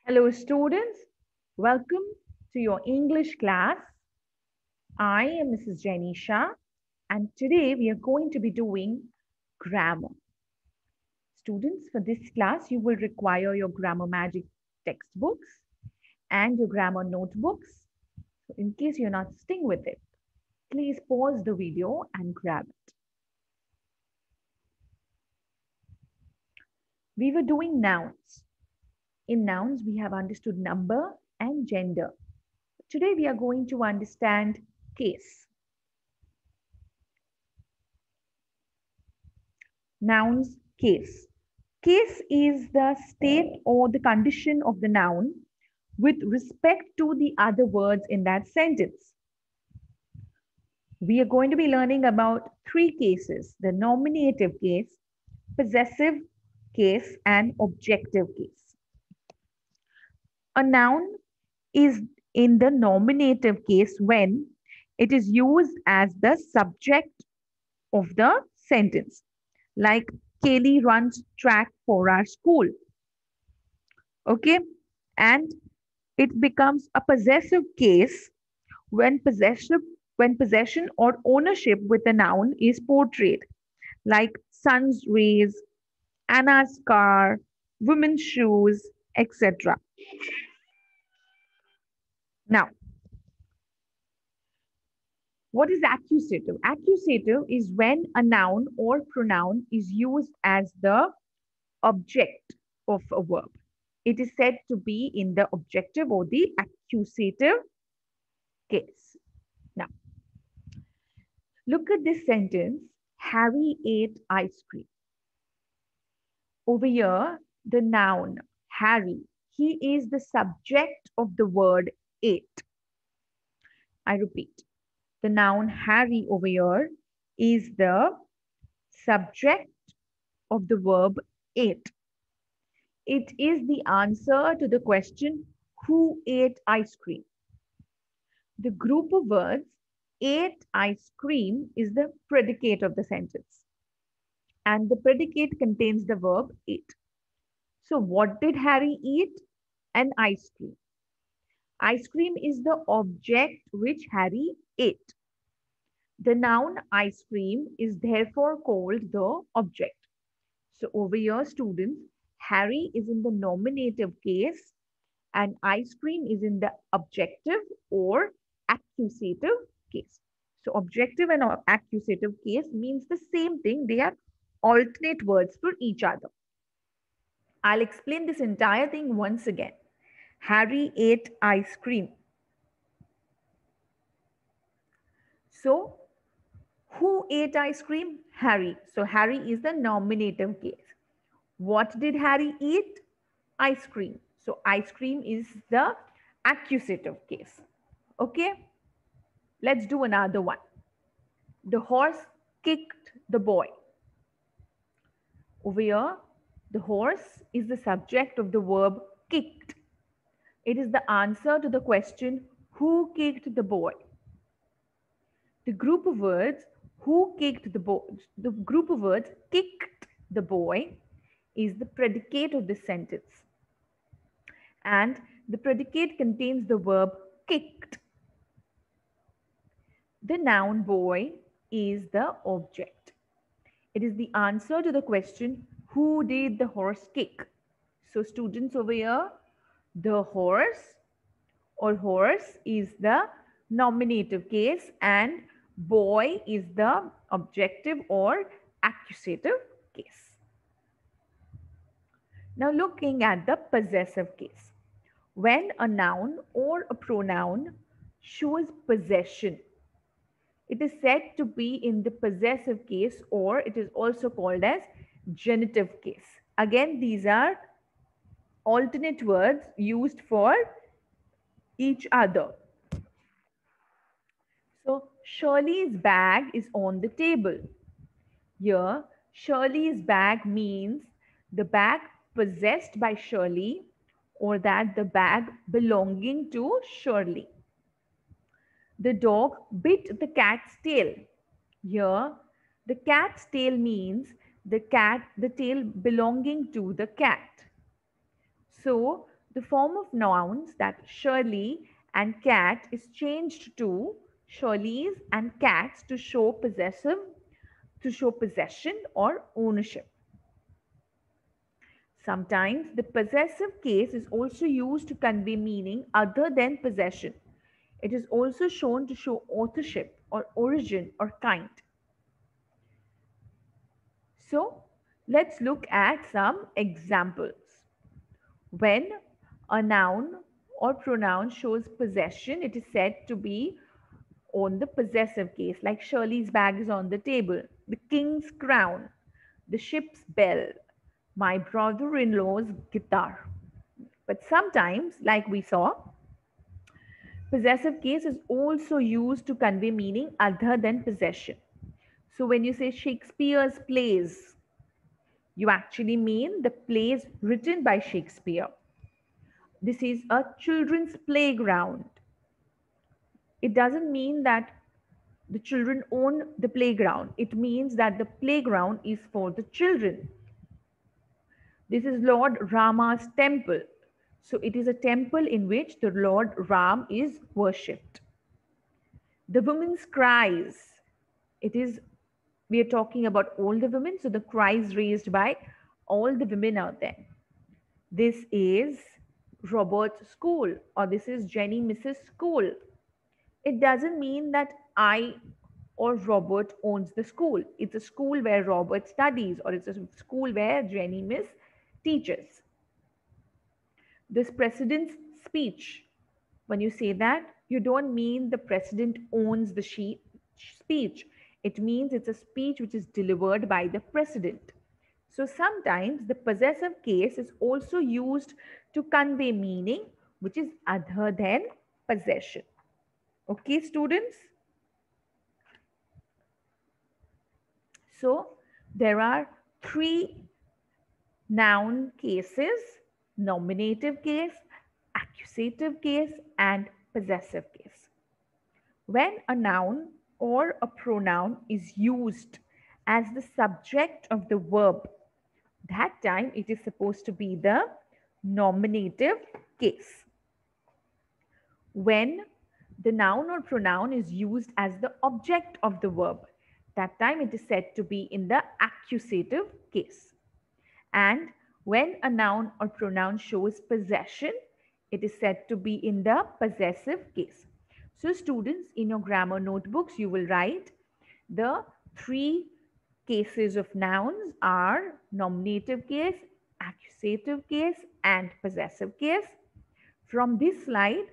Hello, students. Welcome to your English class. I am Mrs. Janisha, and today we are going to be doing grammar. Students, for this class, you will require your grammar magic textbooks and your grammar notebooks. So in case you're not sitting with it, please pause the video and grab it. We were doing nouns. In nouns, we have understood number and gender. Today, we are going to understand case. Nouns case. Case is the state or the condition of the noun with respect to the other words in that sentence. We are going to be learning about three cases: the nominative case, possessive case, and objective case. A noun is in the nominative case when it is used as the subject of the sentence, like Kaylee runs track for our school. Okay, and it becomes a possessive case when possession or ownership with a noun is portrayed, like sun's rays, Anna's car, women's shoes, etc. Now, what is accusative? Accusative is when a noun or pronoun is used as the object of a verb. It is said to be in the objective or the accusative case. Now, look at this sentence. Harry ate ice cream. Over here, the noun Harry, he is the subject of the word ate. I repeat, the noun Harry over here is the subject of the verb ate. It is the answer to the question, who ate ice cream? The group of words ate ice cream is the predicate of the sentence. And the predicate contains the verb ate. So what did Harry eat? An ice cream. Ice cream is the object which Harry ate. The noun ice cream is therefore called the object. So over here, students, Harry is in the nominative case and ice cream is in the objective or accusative case. So objective and accusative case means the same thing. They are alternate words for each other. I'll explain this entire thing once again. Harry ate ice cream. So, who ate ice cream? Harry. So, Harry is the nominative case. What did Harry eat? Ice cream. So, ice cream is the accusative case. Okay? Let's do another one. The horse kicked the boy. Over here, the horse is the subject of the verb kicked. It is the answer to the question, who kicked the boy? The group of words who kicked the boy, the group of words kicked the boy is the predicate of this sentence. And the predicate contains the verb kicked. The noun boy is the object. It is the answer to the question, who did the horse kick? So students over here, the horse or horse is the nominative case and boy is the objective or accusative case. Now looking at the possessive case. When a noun or a pronoun shows possession, it is said to be in the possessive case or it is also called as genitive case. Again, these are alternate words used for each other. So Shirley's bag is on the table. Here, Shirley's bag means the bag possessed by Shirley or that the bag belonging to Shirley. The dog bit the cat's tail. Here, the cat's tail means the tail belonging to the cat. So, The form of nouns that Shirley and cat is changed to Shirley's and cats to show possession or ownership. Sometimes the possessive case is also used to convey meaning other than possession. It is also shown to show authorship or origin or kind. So let's look at some examples. When a noun or pronoun shows possession, it is said to be on the possessive case, like Shirley's bag is on the table, the king's crown, the ship's bell, my brother in law's guitar. But sometimes, like we saw, possessive case is also used to convey meaning other than possession. So when you say Shakespeare's plays, you actually mean the plays written by Shakespeare. This is a children's playground. It doesn't mean that the children own the playground. It means that the playground is for the children. This is Lord Rama's temple. So it is a temple in which the Lord Ram is worshipped. The women's cries. It is, we are talking about all the women. So the cries raised by all the women out there. This is Robert's school, or this is Jenny Mrs. School. It doesn't mean that I or Robert owns the school. It's a school where Robert studies, or it's a school where Jenny Miss teaches. This president's speech, when you say that, you don't mean the president owns the speech. It means it's a speech which is delivered by the president. So sometimes the possessive case is also used to convey meaning which is other than possession. Okay, students? So there are three noun cases: nominative case, accusative case, and possessive case. When a noun or a pronoun is used as the subject of the verb, that time it is supposed to be the nominative case. When the noun or pronoun is used as the object of the verb, that time it is said to be in the accusative case. And when a noun or pronoun shows possession, it is said to be in the possessive case. So students, in your grammar notebooks, you will write the three cases of nouns are nominative case, accusative case, and possessive case. From this slide,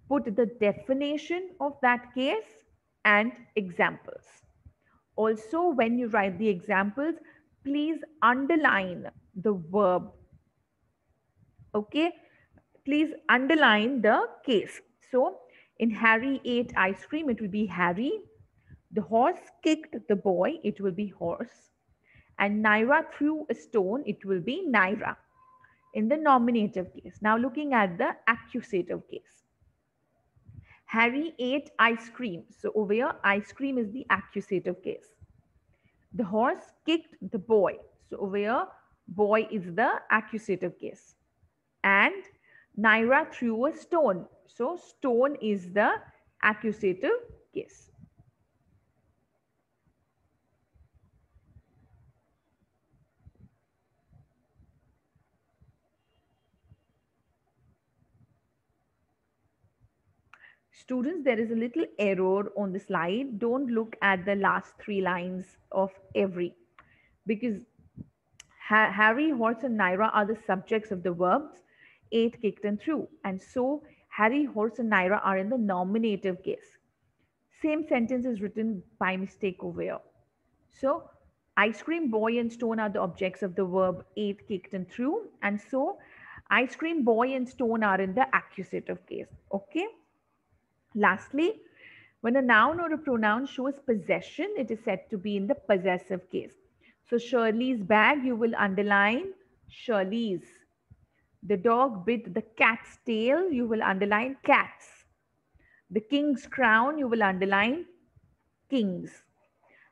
put the definition of that case and examples. Also, when you write the examples, please underline the verb. Okay, please underline the case. So, in Harry ate ice cream, it will be Harry. The horse kicked the boy, it will be horse. And Naira threw a stone, it will be Naira in the nominative case. Now, looking at the accusative case. Harry ate ice cream. So over here, ice cream is the accusative case. The horse kicked the boy. So over here, boy is the accusative case. And Naira threw a stone. So stone is the accusative case. Students, there is a little error on the slide. Don't look at the last three lines of every, because Harry, horse, and Naira are the subjects of the verbs ate, kicked, and threw. And so Harry, horse, and Naira are in the nominative case. Same sentence is written by mistake over here. So ice cream, boy, and stone are the objects of the verb ate, kicked, and threw. And so ice cream, boy, and stone are in the accusative case. Okay. Lastly, when a noun or a pronoun shows possession, it is said to be in the possessive case. So Shirley's bag, you will underline Shirley's. The dog bit the cat's tail, you will underline cats. The king's crown, you will underline kings.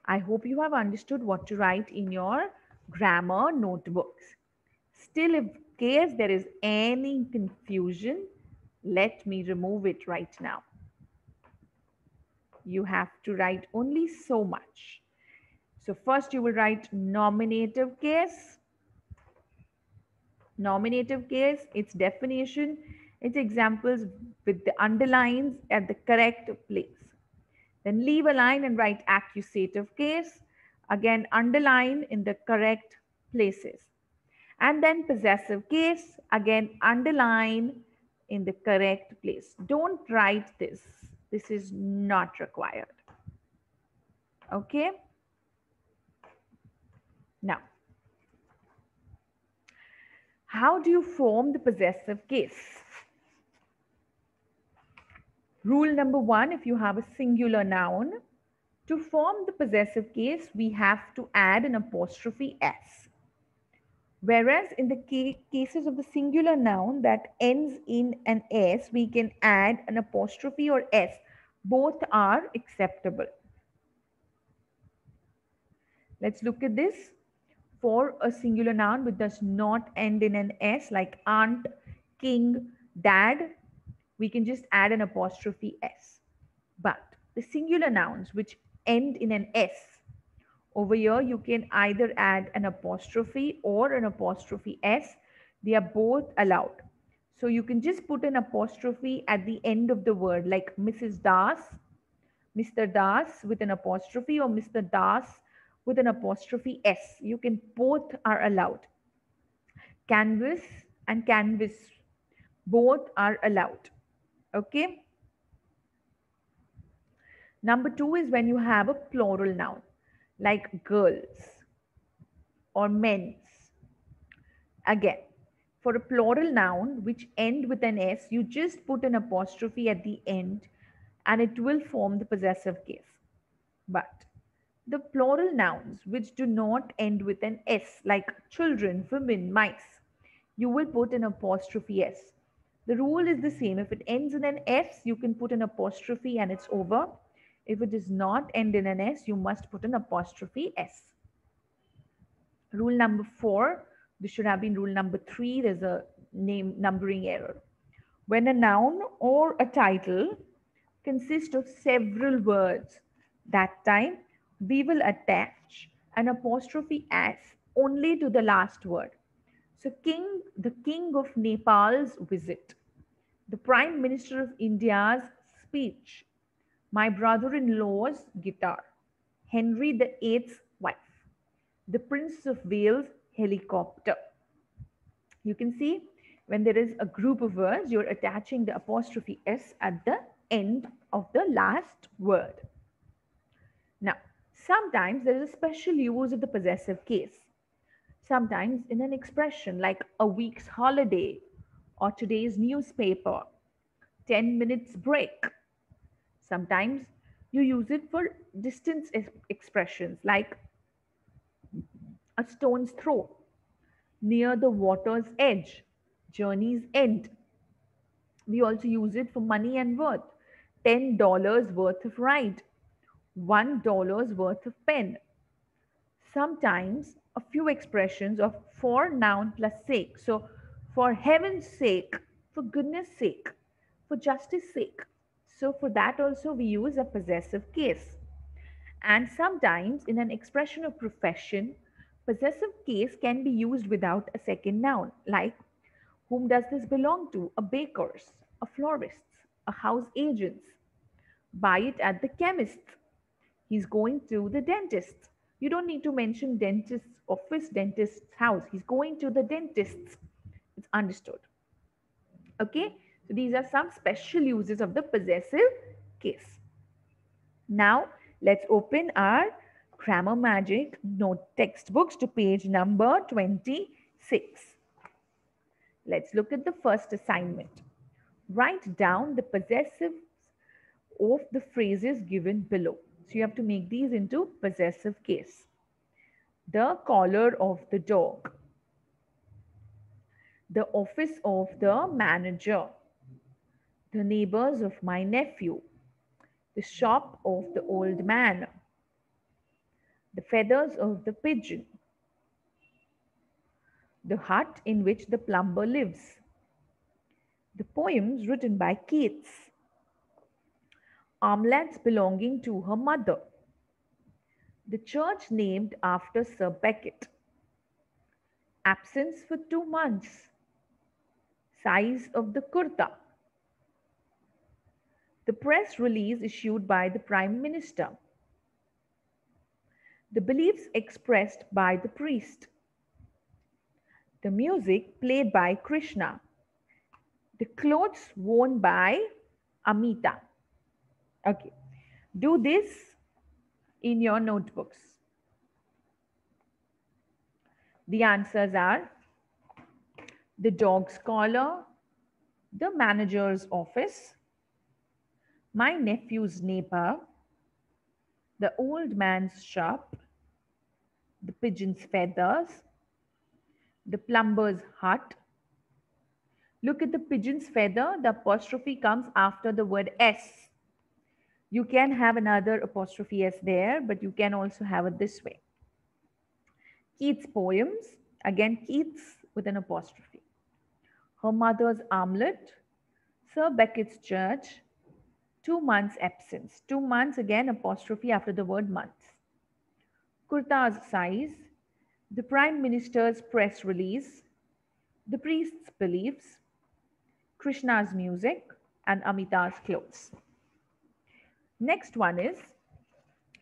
I hope you have understood what to write in your grammar notebooks. Still, if case there is any confusion, let me remove it right now. You have to write only so much. So first you will write nominative case. Nominative case, its definition, its examples with the underlines at the correct place. Then leave a line and write accusative case. Again, underline in the correct places. And then possessive case, again, underline in the correct place. Don't write this. This is not required. Okay? Now, how do you form the possessive case? Rule number one, if you have a singular noun, to form the possessive case, we have to add an apostrophe s. Whereas in the cases of the singular noun that ends in an s, we can add an apostrophe or s. Both are acceptable. Let's look at this. For a singular noun which does not end in an s, like aunt, king, dad, we can just add an apostrophe s. But the singular nouns which end in an s, over here you can either add an apostrophe or an apostrophe s. They are both allowed. So you can just put an apostrophe at the end of the word, like Mrs. Das, Mr. Das with an apostrophe, or Mr. Das with an apostrophe s. You can, both are allowed. Canvas and canvas, both are allowed. Okay. Number two is when you have a plural noun, like girls or men's. Again, for a plural noun which end with an s, you just put an apostrophe at the end and it will form the possessive case. But the plural nouns which do not end with an s, like children, women, mice, you will put an apostrophe s. The rule is the same. If it ends in an s, you can put an apostrophe and it's over. If it does not end in an s, you must put an apostrophe s. Rule number 4, this should have been rule number 3, there's a name numbering error. When a noun or a title consists of several words, that time we will attach an apostrophe s only to the last word. So the king of Nepal's visit, the prime minister of India's speech, my brother-in-law's guitar, Henry VIII's wife, the Prince of Wales helicopter. You can see when there is a group of words, you're attaching the apostrophe s at the end of the last word. Now, sometimes there is a special use of the possessive case. Sometimes in an expression like a week's holiday or today's newspaper, 10 minutes break. Sometimes you use it for distance expressions like a stone's throw, near the water's edge, journey's end. We also use it for money and worth. $10 worth of ride, $1 worth of pen. Sometimes a few expressions of for noun plus sake. So for heaven's sake, for goodness sake, for justice sake. So for that also we use a possessive case. And sometimes in an expression of profession, possessive case can be used without a second noun, like whom does this belong to? A baker's, a florist's, a house agent's. Buy it at the chemist's. He's going to the dentist's. You don't need to mention dentist's office, dentist's house. He's going to the dentist's. It's understood. Okay, so these are some special uses of the possessive case. Now, let's open our Grammar Magic note textbooks to page number 26. Let's look at the first assignment. Write down the possessives of the phrases given below. So you have to make these into possessive case. The collar of the dog. The office of the manager. The neighbors of my nephew. The shop of the old man. The feathers of the pigeon. The hut in which the plumber lives. The poems written by Keats. Omelets belonging to her mother. The church named after Sir Becket. Absence for 2 months. Size of the kurta. The press release issued by the Prime Minister. The beliefs expressed by the priest. The music played by Krishna. The clothes worn by Amita. Okay, do this in your notebooks. The answers are the dog's collar, the manager's office, my nephew's neighbor, the old man's shop, the pigeon's feathers, the plumber's hut. Look at the pigeon's feather, the apostrophe comes after the word S. You can have another apostrophe S there, but you can also have it this way. Keats' poems, again Keats with an apostrophe. Her mother's armlet, Sir Becket's church, 2 months absence. 2 months, again apostrophe after the word months. Kurta's size, the Prime Minister's press release, the priest's beliefs, Krishna's music, and Amita's clothes. Next one is,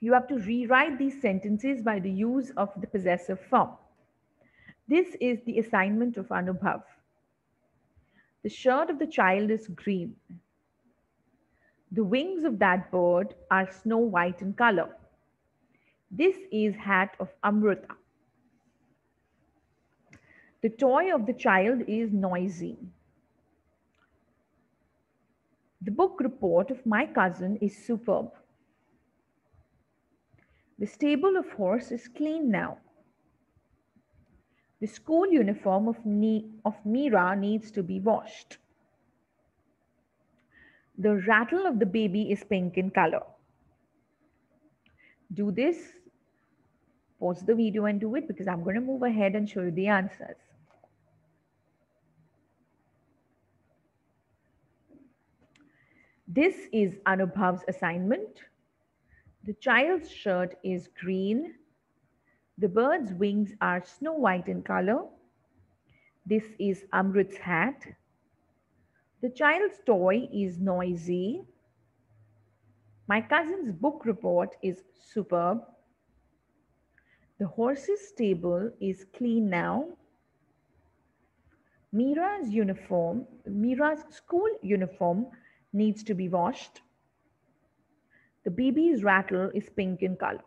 you have to rewrite these sentences by the use of the possessive form. This is the assignment of Anubhav. The shirt of the child is green. The wings of that bird are snow white in color. This is hat of Amrita. The toy of the child is noisy. The book report of my cousin is superb. The stable of horse is clean now. The school uniform of Meera needs to be washed. The rattle of the baby is pink in color. Do this. Pause the video and do it because I'm going to move ahead and show you the answers. This is Anubhav's assignment. The child's shirt is green. The bird's wings are snow white in color. This is Amrit's hat. The child's toy is noisy. My cousin's book report is superb. The horse's stable is clean now. Meera's school uniform needs to be washed. The baby's rattle is pink in color.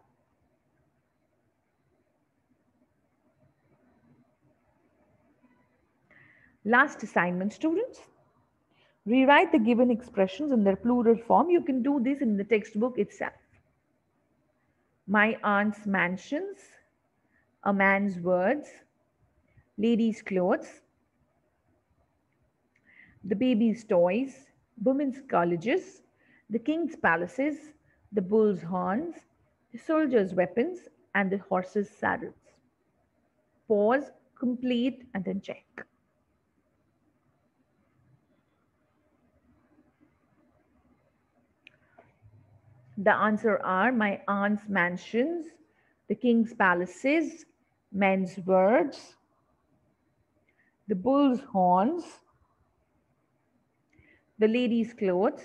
Last assignment, students. Rewrite the given expressions in their plural form. You can do this in the textbook itself. My aunt's mansions, a man's words, lady's clothes, the baby's toys, women's colleges, the king's palaces, the bull's horns, the soldier's weapons, and the horse's saddles. Pause, complete, and then check. The answer are my aunt's mansions, the king's palaces, men's words, the bull's horns, the lady's clothes,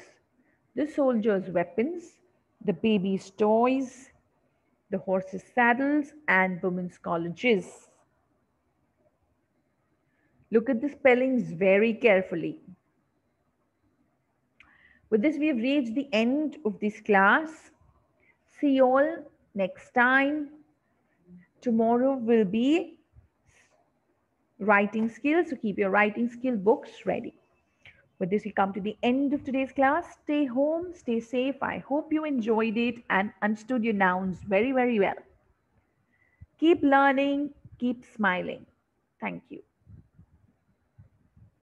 the soldier's weapons, the baby's toys, the horse's saddles, and women's colleges. Look at the spellings very carefully. With this, we have reached the end of this class. See you all next time. Tomorrow will be writing skills, so keep your writing skill books ready. With this, we come to the end of today's class. Stay home, stay safe. I hope you enjoyed it and understood your nouns very, very well. Keep learning, keep smiling. Thank you.